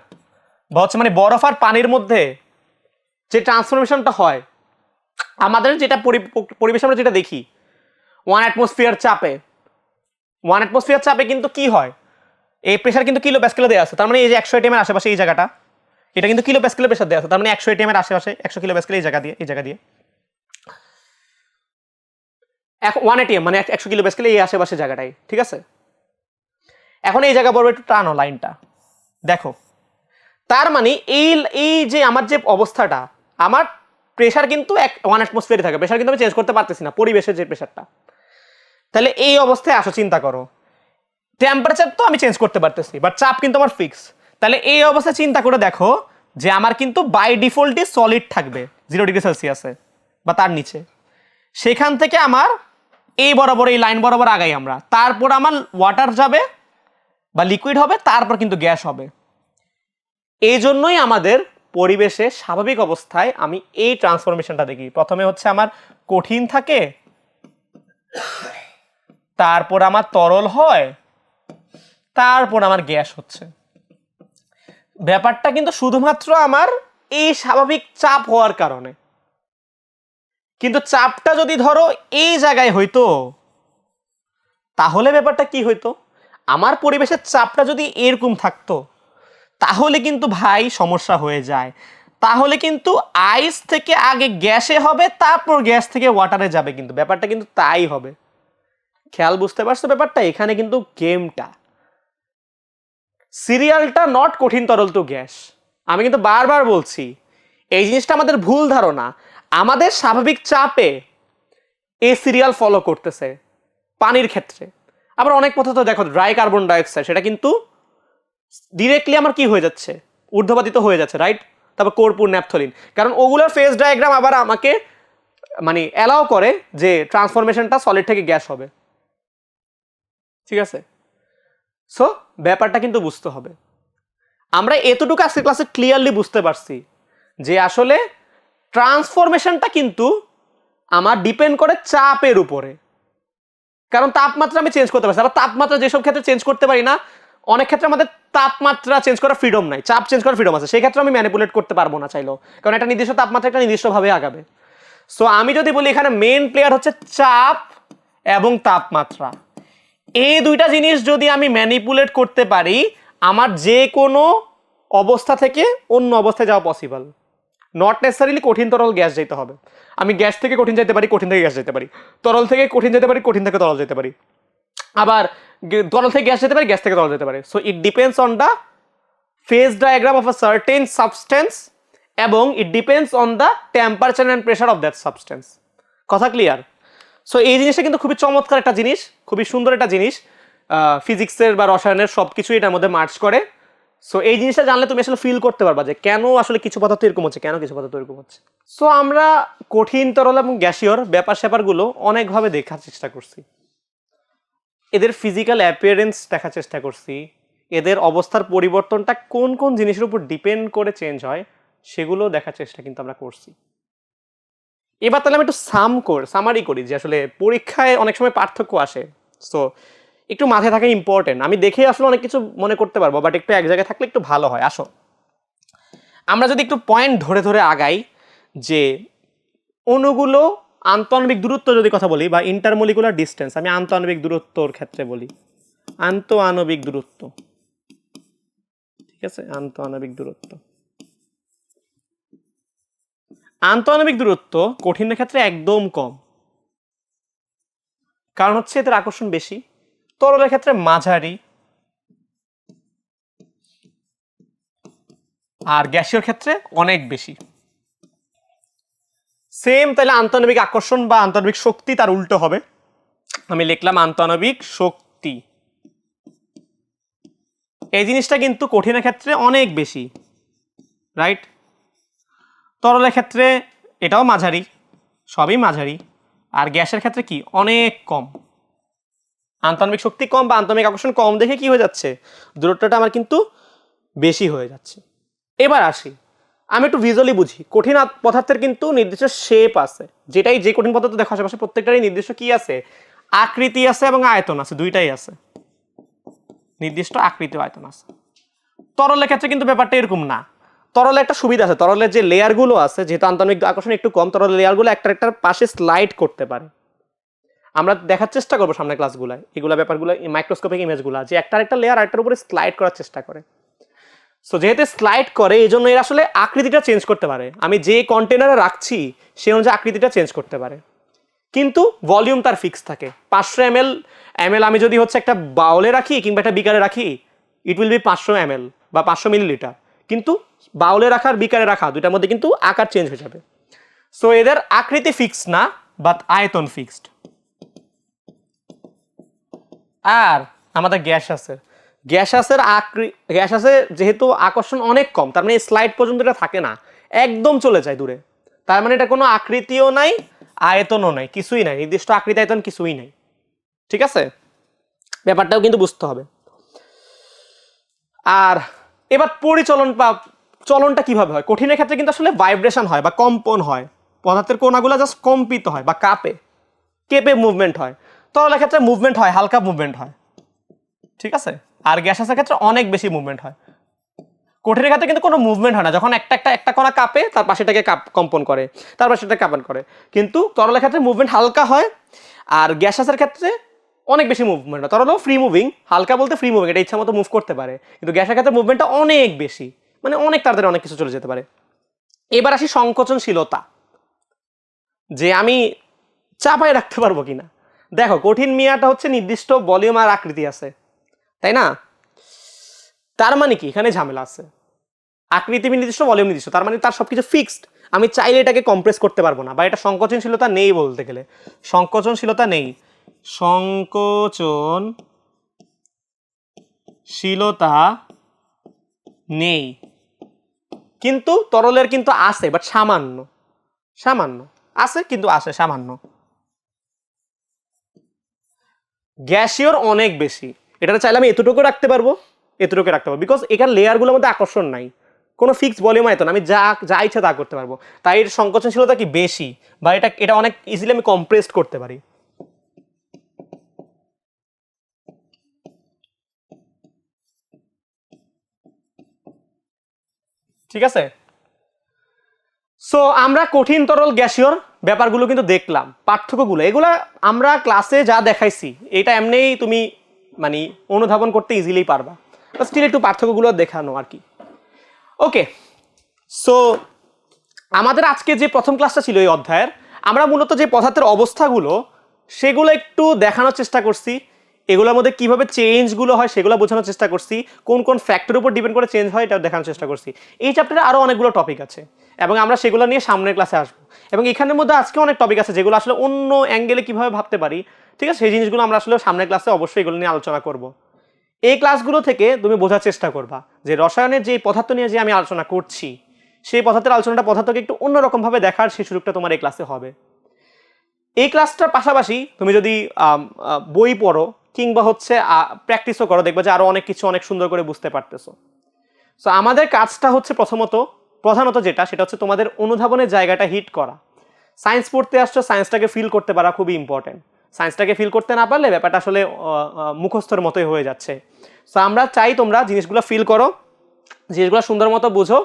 বা হচ্ছে মানে বরফ আর পানির মধ্যে যে ট্রান্সফরমেশনটা হয়, আমাদের যেটা পরিবেশে আমরা যেটা দেখি, 1 অ্যাটমসফিয়ার চাপে কিন্তু কি হয়, এই প্রেসার কিন্তু কিলো প্যাসকেলে দেওয়া আছে। তার মানে এই যে 100 ATM এর আশেপাশে এই জায়গাটা, এটা কিন্তু কিলো প্যাসকেলে প্রেসার দেওয়া আছে। তার মানে 100 ATM এর আশেপাশে 100 কিলো প্যাসকেল এই জায়গা দিয়ে 1 ATM মানে 100 কিলো প্যাসকেল এই আশেপাশে জায়গাটাই, ঠিক আছে? এখন এই জায়গা বরাবর একটু টানো লাইনটা, দেখো। তার মানে এই যে আমার যে অবস্থাটা, আমার প্রেসার কিন্তু 1 অ্যাটমসফিয়ারে থাকে, প্রেসার কিন্তু আমি চেঞ্জ করতে পারতেছি না, পরিবেশের যে প্রেসারটা। তাহলে এই অবস্থায় আসো, চিন্তা করো, টেম্পারেচার তো আমি চেঞ্জ করতে পারতেছি, বাট চাপ কিন্তু আমার ফিক্স। তাহলে এই অবস্থায় চিন্তা করে দেখো যে আমার কিন্তু বাই ডিফল্টই সলিড থাকবে 0 ডিগ্রি সেলসিয়াসে বা তার নিচে। সেখান থেকে আমার এই বরাবর, এই লাইন বরাবর আগাই আমরা, তারপর আমার ওয়াটার যাবে বা লিকুইড হবে, তারপর কিন্তু গ্যাস হবে। এই জন্যই আমাদের পরিবেশে স্বাভাবিক অবস্থায় আমি এই ট্রান্সফরমেশনটা দেখি। প্রথমে হচ্ছে আমার কঠিন থাকে, তারপর আমার তরল হয়, তারপর আমার গ্যাস হচ্ছে। ব্যাপারটা কিন্তু শুধুমাত্র আমার এই স্বাভাবিক চাপ হওয়ার কারণে। কিন্তু চাপটা যদি ধরো এই জায়গায় হইতো, তাহলে ব্যাপারটা কি হইতো, আমার পরিবেশের চাপটা যদি এরকম থাকতো, তাহলে কিন্তু ভাই সমস্যা হয়ে যায়। তাহলে কিন্তু আইস থেকে আগে গ্যাসে হবে, তারপর গ্যাস থেকে ওয়াটারে যাবে, কিন্তু ব্যাপারটা কিন্তু তাই হবে। খেয়াল বুঝতে পারছো ব্যাপারটা? এখানে কিন্তু গেমটা, সিরিয়ালটা নট কঠিন তরল টু গ্যাস। আমি কিন্তু বারবার বলছি, এই জিনিসটা আমাদের ভুল ধারণা। আমাদের স্বাভাবিক চাপে এই সিরিয়াল ফলো করতেছে পানির ক্ষেত্রে। আবার অনেক পদার্থ দেখো, ড্রাই কার্বন ডাইঅক্সাইড, সেটা কিন্তু ডিরেক্টলি আমার কি হয়ে যাচ্ছে, ঊর্ধ্বপাতিত হয়ে যাচ্ছে, রাইট? তারপর কর্পূর, ন্যাপথলিন, কারণ ওগুলোর ফেজ ডায়াগ্রাম আবার আমাকে মানে অ্যালাউ করে যে ট্রান্সফরমেশনটা সলিড থেকে গ্যাস হবে, ঠিক আছে? সো ব্যাপারটা কিন্তু বুঝতে হবে। আমরা এতটুকু আজকে ক্লাসে ক্লিয়ারলি বুঝতে পারছি যে আসলে ট্রান্সফরমেশনটা কিন্তু আমার ডিপেন্ড করে চাপের উপরে, কারণ তাপমাত্রা আমি চেঞ্জ করতে পারছি। আবার তাপমাত্রা যেসব ক্ষেত্রে চেঞ্জ করতে পারি না, অনেক ক্ষেত্রে আমাদের তাপমাত্রা চেঞ্জ করার ফ্রিডম নাই, চাপ চেঞ্জ করার ফ্রিডম আছে, সেই ক্ষেত্রে আমি ম্যানিপুলেট করতে পারবো না চাইলেও, কারণ একটা নির্দিষ্ট তাপমাত্রা একটা নির্দিষ্টভাবে আগাবে। সো আমি যদি বলি এখানে মেইন প্লেয়ার হচ্ছে চাপ এবং তাপমাত্রা, এই দুইটা জিনিস যদি আমি ম্যানিপুলেট করতে পারি, আমার যে কোনো অবস্থা থেকে অন্য অবস্থায় যাওয়া পসিবল। নট নেসেসারিলি কঠিন তরল গ্যাস যেতে হবে, আমি গ্যাস থেকে কঠিন যেতে পারি, কঠিন থেকে গ্যাস যেতে পারি, তরল থেকে কঠিন যেতে পারি, কঠিন থেকে তরল যেতে পারি, আবার তরল থেকে গ্যাস যেতে পারি, গ্যাস থেকে তরল যেতে পারি। So it depends on the phase diagram of a certain substance এবং it depends on the temperature and pressure of that substance. কথা ক্লিয়ার? সো এই জিনিসটা কিন্তু খুবই চমৎকার একটা জিনিস, খুবই সুন্দর একটা জিনিস। ফিজিক্সের বা রসায়নের সব কিছুই এটার মধ্যে মার্চ করে। সো এই জিনিসটা জানলে তুমি আসলে ফিল করতে পারবা যে কেন আসলে কিছু পদার্থ এরকম হচ্ছে, কেন কিছু পদার্থ এরকম হচ্ছে। সো আমরা কঠিন, তরল এবং গ্যাসীয়র ব্যাপার স্যাপারগুলো অনেকভাবে দেখার চেষ্টা করছি, এদের ফিজিক্যাল অ্যাপিয়ারেন্স দেখার চেষ্টা করছি, এদের অবস্থার পরিবর্তনটা কোন কোন জিনিসের উপর ডিপেন্ড করে চেঞ্জ হয় সেগুলো দেখার চেষ্টা কিন্তু আমরা করছি। এবার তাহলে আমি একটু সামারি করি যে আসলে পরীক্ষায় অনেক সময় পার্থক্য আসে। সো একটু মাথায় থাকা ইম্পর্টেন্ট। আমি দেখে আসলে অনেক কিছু মনে করতে পারবো, বাট একটু এক জায়গায় থাকলে একটু ভালো হয়। আসো আমরা যদি একটু পয়েন্ট ধরে ধরে আগাই, যে অণুগুলো আন্তঃআণবিক দূরত্ব যদি কথা বলি বা ইন্টারমলিকুলার ডিস্টেন্স, আমি আন্তঃআণবিক দূরত্বর ক্ষেত্রে বলি, আন্তঃআণবিক দূরত্ব, ঠিক আছে, আন্তঃআণবিক দূরত্ব। আন্তঃআণবিক দূরত্ব কঠিনের ক্ষেত্রে একদম কম, কারণ হচ্ছে এদের আকর্ষণ বেশি। তরলের ক্ষেত্রে মাঝারি, আর গ্যাসীয় ক্ষেত্রে অনেক বেশি। সেম তাহলে আন্তঃআণবিক আকর্ষণ বা আন্তঃআণবিক শক্তি তার উল্টো হবে। আমি লিখলাম আন্তঃআণবিক শক্তি। এই জিনিসটা কিন্তু কঠিনের ক্ষেত্রে অনেক বেশি, রাইট? তরলের ক্ষেত্রে এটাও মাঝারি, সবই মাঝারি। আর গ্যাসের ক্ষেত্রে কি অনেক কম। আন্তঃআণবিক শক্তি কম বা আন্তঃআণবিক আকর্ষণ কম দেখে কি হয়ে যাচ্ছে, দূরত্বটা আমার কিন্তু বেশি হয়ে যাচ্ছে। এবার আসি, আমি একটু ভিজুয়ালি বুঝি। কঠিন পদার্থের কিন্তু নির্দিষ্ট শেপ আছে, যেটাই যে কঠিন পদার্থ দেখো আশেপাশে প্রত্যেকটারই নির্দিষ্ট কি আছে, আকৃতি আছে এবং আয়তন আছে, দুইটাই আছে, নির্দিষ্ট আকৃতি আয়তন আছে। তরলের ক্ষেত্রে কিন্তু ব্যাপারটা এরকম না। তরলে একটা সুবিধা আছে, তরলের যে লেয়ারগুলো আছে, যেহেতু আন্তঃআণবিক আকর্ষণ একটু কম, তরলের লেয়ারগুলো একটার পাশে স্লাইড করতে পারে। আমরা দেখার চেষ্টা করবো সামনের ক্লাসগুলোয় এগুলা ব্যাপারগুলো, মাইক্রোস্কোপিক ইমেজগুলো, যে একটা লেয়ার আরেকটার উপরে স্লাইড করার চেষ্টা করে। সো যেহেতু স্লাইড করে এই জন্য এর আসলে আকৃতিটা চেঞ্জ করতে পারে। আমি যে কন্টেনারে রাখছি সে অনুযায়ী আকৃতিটা চেঞ্জ করতে পারে, কিন্তু ভলিউম তার ফিক্স থাকে। 500 ml আমি যদি হচ্ছে একটা বাউলে রাখি কিংবা একটা বিকারে রাখি, ইট উইল বি 500 ml বা 500 মিলিলিটার। কিন্তু বাউলে রাখা আর বিকারে রাখা দুইটার মধ্যে কিন্তু আকার চেঞ্জ হয়ে যাবে। সো এদের আকৃতি ফিক্স না, বাট আয়তন ফিক্সড। আর আমাদের গ্যাস আছে যেহেতু আকর্ষণ অনেক কম, তার মানে স্লাইড পর্যন্ত এটা থাকে না, একদম চলে যায় দূরে। তার মানে এটা কোনো আকৃতিও নাই, আয়তনও নাই, কিছুই নাই, নির্দিষ্ট আকৃতি আয়তন কিছুই নাই। ঠিক আছে, ব্যাপারটাও কিন্তু বুঝতে হবে। আর এবার পরিচলন বা চলনটা কিভাবে হয়? কঠিনের ক্ষেত্রে কিন্তু আসলে ভাইব্রেশন হয় বা কম্পন হয়, পদার্থের কণাগুলো জাস্ট কম্পিত হয় বা কেঁপে মুভমেন্ট হয়। তরলের ক্ষেত্রে মুভমেন্ট হয়, হালকা মুভমেন্ট হয়, ঠিক আছে। আর গ্যাসের ক্ষেত্রে অনেক বেশি মুভমেন্ট হয়। কঠিনের ক্ষেত্রে কিন্তু কোনো মুভমেন্ট হয় না, যখন একটা কণা কাঁপে তার পাশেটাকে কম্পন করে, তার পাশেটা কাঁপন করে। কিন্তু তরলের ক্ষেত্রে মুভমেন্ট হালকা হয়, আর গ্যাসের ক্ষেত্রে অনেক বেশি মুভমেন্ট হয়। তরলও ফ্রি মুভিং, হালকা বলতে ফ্রি মুভিং, এটা ইচ্ছা মতো মুভ করতে পারে, কিন্তু গ্যাসের ক্ষেত্রে মুভমেন্টটা অনেক বেশি, মানে অনেক তাড়াতাড়ি অনেক কিছু চলে যেতে পারে। এবার আসি সংকোচনশীলতা, যে আমি চাপায় রাখতে পারবো কিনা। দেখো কঠিন মিয়াটা হচ্ছে নির্দিষ্ট ভলিউম আর আকৃতি আছে, তাই না? তার মানে কি এখানে ঝামেলা আছে, আকৃতি নির্দিষ্ট ভলিউম নির্দিষ্ট, তার মানে তার সবকিছু ফিক্সড। আমি চাইলে এটাকে কম্প্রেস করতে পারবো না, বা এটা সংকোচনশীলতা নেই বলতে গেলে, সংকোচনশীলতা নেই, সংকোচনশীলতা নেই। কিন্তু তরলের কিন্তু আছে, বাট সামান্য সামান্য আছে, কিন্তু আছে সামান্য। গ্যাসীয়র অনেক বেশি, এটা চাইলে আমি এতটুকু রাখতে পারবো, এতটুকু রাখতে পারবো, বিকজ এখানে লেয়ারগুলোর মধ্যে আকর্ষণ নাই, কোনো ফিক্সড ভলিউম আয়তন, আমি যা ইচ্ছা তা করতে পারবো। তাই এর সংকোচনশীলতা কি বেশি, বা এটা অনেক ইজিলি আমি কম্প্রেসড করতে পারি। ঠিক আছে, সো আমরা কঠিন তরল গ্যাসীয়র ব্যাপারগুলো কিন্তু দেখলাম, পার্থক্যগুলো এগুলা আমরা ক্লাসে যা দেখাইছি এটা এমনিই তুমি মানে অনুধাবন করতে ইজিলি পারবা, স্টিল একটু পার্থক্যগুলো দেখানো আর কি। ওকে, সো আমাদের আজকে যে প্রথম ক্লাসটা ছিল এই অধ্যায়ের, আমরা মূলত যে পদার্থের অবস্থাগুলো সেগুলো একটু দেখানোর চেষ্টা করছি, এগুলোর মধ্যে কিভাবে চেঞ্জগুলো হয় সেগুলো বোঝানোর চেষ্টা করছি, কোন কোন ফ্যাক্টরের উপর ডিপেন্ড করে চেঞ্জ হয় এটা দেখানোর চেষ্টা করছি। এই চ্যাপ্টারে আরও অনেকগুলো টপিক আছে এবং আমরা সেগুলো নিয়ে সামনের ক্লাসে আসবো, এবং এখানের মধ্যে আজকে অনেক টপিক আছে যেগুলো আসলে অন্য অ্যাঙ্গেলে কিভাবে ভাবতে পারি, ঠিক আছে, সেই জিনিসগুলো আমরা আসলে সামনের ক্লাসে অবশ্যই এগুলো নিয়ে আলোচনা করব। এই ক্লাসগুলো থেকে তুমি বোঝার চেষ্টা করবা যে রসায়নের যে পদার্থ নিয়ে যে আমি আলোচনা করছি সেই পদার্থের আলোচনাটা পদার্থকে একটু অন্যরকমভাবে দেখার সেই সুযোগটা তোমার এই ক্লাসে হবে। এই ক্লাসটার পাশাপাশি তুমি যদি বই পড়ো কিংবা হচ্ছে প্র্যাকটিসও করো, দেখবে যে আরও অনেক কিছু অনেক সুন্দর করে বুঝতে পারতেছো। সো আমাদের কাজটা হচ্ছে প্রধানত যেটা সেটা হচ্ছে তোমাদের অনুধাবনের জায়গাটা হিট করা। সায়েন্স পড়তে আসছো, সায়েন্সটাকে ফিল করতে পারা খুবই ইম্পর্টেন্ট। সায়েন্সটাকে ফিল করতে না পারলে ব্যাপারটা আসলে মুখস্থর মতোই হয়ে যাচ্ছে। সো আমরা চাই তোমরা জিনিসগুলো ফিল করো, জিনিসগুলো সুন্দর মতো বুঝো,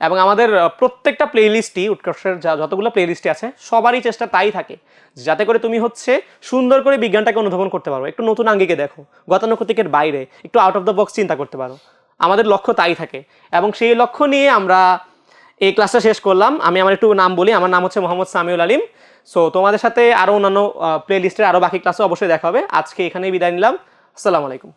এবং আমাদের প্রত্যেকটা প্লেলিস্টই উৎকর্ষের যতগুলো প্লেলিস্টে আছে সবারই চেষ্টা তাই থাকে যাতে করে তুমি হচ্ছে সুন্দর করে বিজ্ঞানটাকে অনুধাবন করতে পারো, একটু নতুন আঙ্গিকে দেখো, গতানুগতিকের বাইরে একটু আউট অফ দ্য বক্স চিন্তা করতে পারো। আমাদের লক্ষ্য তাই থাকে, এবং সেই লক্ষ্য নিয়ে আমরা এই ক্লাসটা শেষ করলাম। আমি আমার একটু নাম বলি, আমার নাম হচ্ছে মোহাম্মদ সামিউল আলিম। সো তোমাদের সাথে আরও অন্যান্য প্লেলিস্টের আরও বাকি ক্লাসও অবশ্যই দেখা হবে। আজকে এখানেই বিদায় নিলাম। আসসালামু আলাইকুম।